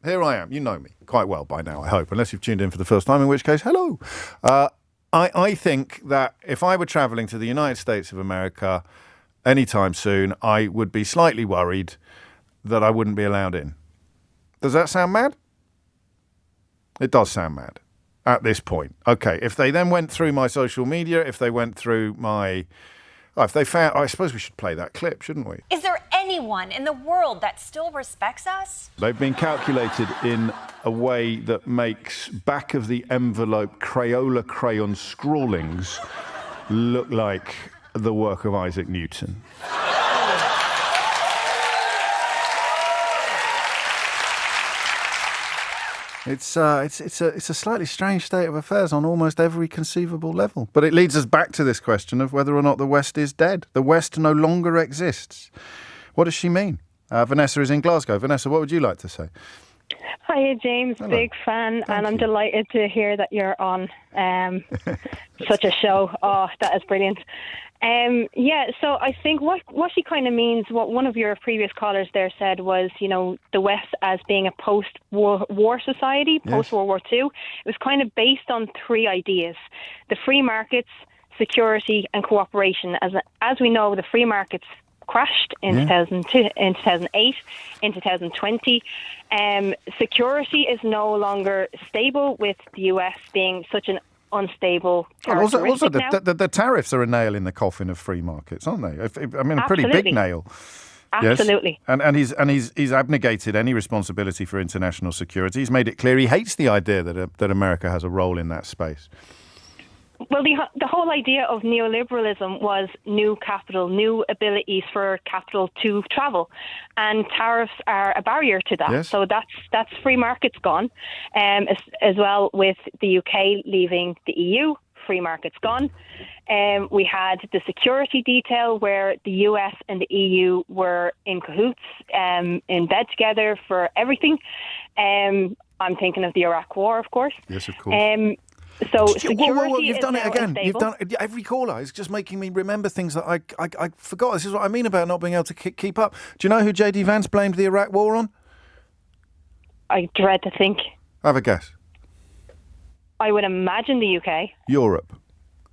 Here I am. You know me quite well by now, I hope, unless you've tuned in for the first time, in which case, hello. I think that if I were travelling to the United States of America anytime soon, I would be slightly worried that I wouldn't be allowed in. Does that sound mad? It does sound mad at this point. Okay, if they then went through my social media, if they went through my... if they found... I suppose we should play that clip, shouldn't we? Is there anyone in the world that still respects us? They've been calculated in a way that makes back-of-the-envelope Crayola crayon scrawlings look like the work of Isaac Newton. It's a slightly strange state of affairs on almost every conceivable level. But it leads us back to this question of whether or not the West is dead. The West no longer exists. What does she mean? Vanessa is in Glasgow. Vanessa, what would you like to say? Hiya, James. Hello. Big fan. Thank I'm you. delighted to hear that you're on such a show. Oh, that is brilliant. So I think what she kind of means, what one of your previous callers there said was, the West as being a post-war society, Yes. post-World War II. It was kind of based on three ideas: the free markets, security, and cooperation. As we know, the free markets crashed in 2002, in 2008, in 2020. Security is no longer stable, with the US being such an unstable characteristic Also, now. the tariffs are a nail in the coffin of free markets, aren't they? I mean, a pretty big Absolutely. nail. Absolutely. Yes. And he's abnegated any responsibility for international security. He's made it clear he hates the idea that America has a role in that space. Well, the whole idea of neoliberalism was new capital, new abilities for capital to travel, and tariffs are a barrier to that. Yes. So that's free markets gone, as well with the UK leaving the EU. Free markets gone. We had the security detail where the US and the EU were in cahoots, in bed together for everything. I'm thinking of the Iraq War, of course. Yes, of course. So Whoa, you've is done it now again. unstable. You've done it. Every caller is just making me remember things that I forgot. This is what I mean about not being able to keep up. Do you know who J.D. Vance blamed the Iraq War on? I dread to think. Have a guess. I would imagine the UK. Europe.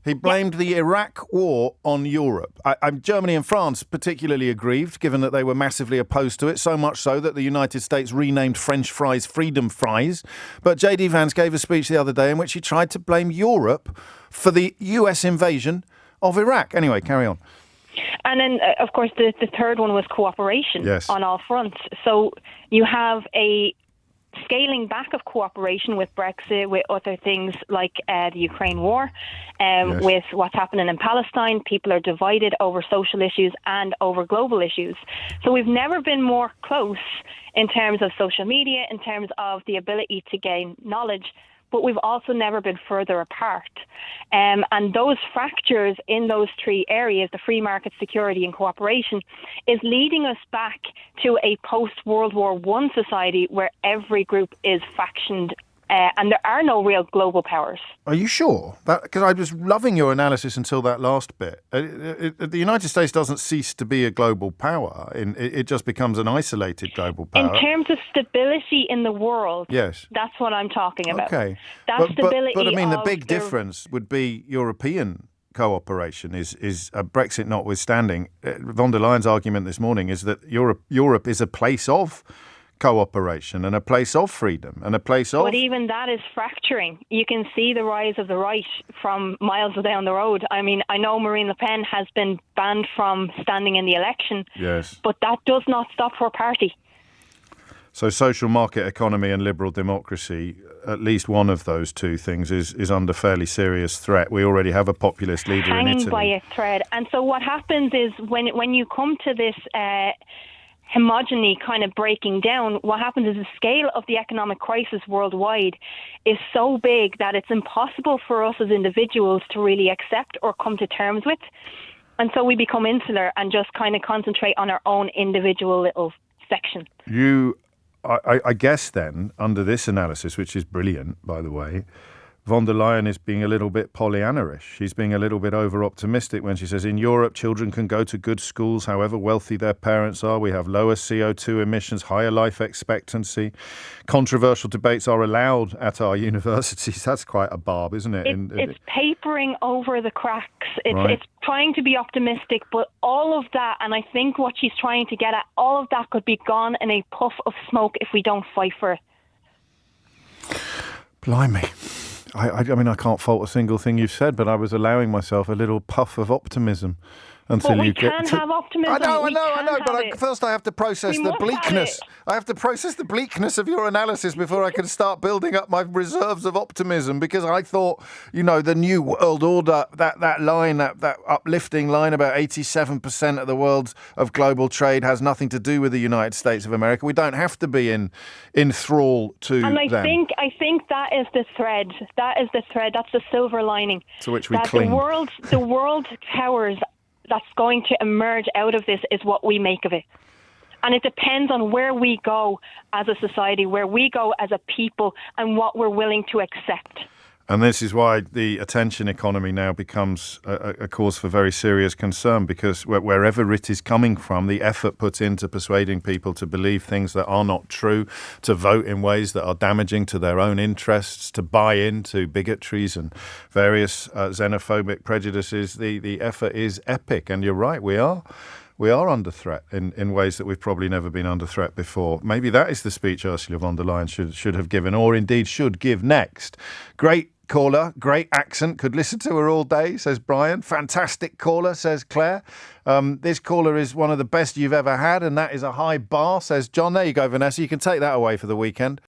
He blamed the Iraq War on Europe. Germany and France particularly aggrieved, given that they were massively opposed to it, so much so that the United States renamed French fries Freedom Fries. But J.D. Vance gave a speech the other day in which he tried to blame Europe for the US invasion of Iraq. Anyway, carry on. And then, of course, the third one was cooperation on all fronts. So you have a scaling back of cooperation with Brexit, with other things like the Ukraine war, with what's happening in Palestine. People are divided over social issues and over global issues. So we've never been more close in terms of social media, in terms of the ability to gain knowledge, but we've also never been further apart. And those fractures in those three areas, the free market, security and cooperation, is leading us back to a post-World War I society where every group is factioned and there are no real global powers. Are you sure? Because I was loving your analysis until that last bit. The United States doesn't cease to be a global power. It just becomes an isolated global power. In terms of stability in the world, yes, that's what I'm talking about. Okay. That stability. But I mean, the big difference would be European cooperation is Brexit notwithstanding. Von der Leyen's argument this morning is that Europe is a place of cooperation and a place of freedom and a place of... But even that is fracturing. You can see the rise of the right from miles down the road. I mean, I know Marine Le Pen has been banned from standing in the election, yes, but that does not stop her party. So social market economy and liberal democracy, at least one of those two things is under fairly serious threat. We already have a populist leader in Italy. Hanging by a thread. And so what happens is when you come to this homogeny kind of breaking down, what happens is the scale of the economic crisis worldwide is so big that it's impossible for us as individuals to really accept or come to terms with. And so we become insular and just kind of concentrate on our own individual little section. I guess then, under this analysis, which is brilliant, by the way, von der Leyen is being a little bit Pollyanna-ish. She's being a little bit over-optimistic when she says, in Europe, children can go to good schools, however wealthy their parents are. We have lower CO2 emissions, higher life expectancy. Controversial debates are allowed at our universities. That's quite a barb, isn't it? It's papering over the cracks. It's trying to be optimistic, but all of that, and I think what she's trying to get at, all of that could be gone in a puff of smoke if we don't fight for it. Blimey. I mean, I can't fault a single thing you've said, but I was allowing myself a little puff of optimism until but you get. We can have optimism. I know. But first, I have to process the bleakness. I have to process the bleakness of your analysis before I can start building up my reserves of optimism. Because I thought, the New World Order, that line, that uplifting line about 87% of the world's of global trade has nothing to do with the United States of America. We don't have to be in thrall to them. And I think that is the thread. That is the thread. That's the silver lining. To which we cling. The world powers that's going to emerge out of this is what we make of it. And it depends on where we go as a society, where we go as a people, and what we're willing to accept. And this is why the attention economy now becomes a cause for very serious concern, because wherever it is coming from, the effort put into persuading people to believe things that are not true, to vote in ways that are damaging to their own interests, to buy into bigotries and various xenophobic prejudices, the effort is epic. And you're right, we are under threat in ways that we've probably never been under threat before. Maybe that is the speech Ursula von der Leyen should have given, or indeed should give next. Great caller, great accent, could listen to her all day, says Brian. Fantastic caller, says Claire. This caller is one of the best you've ever had, and that is a high bar, says John. There you go, Vanessa. You can take that away for the weekend.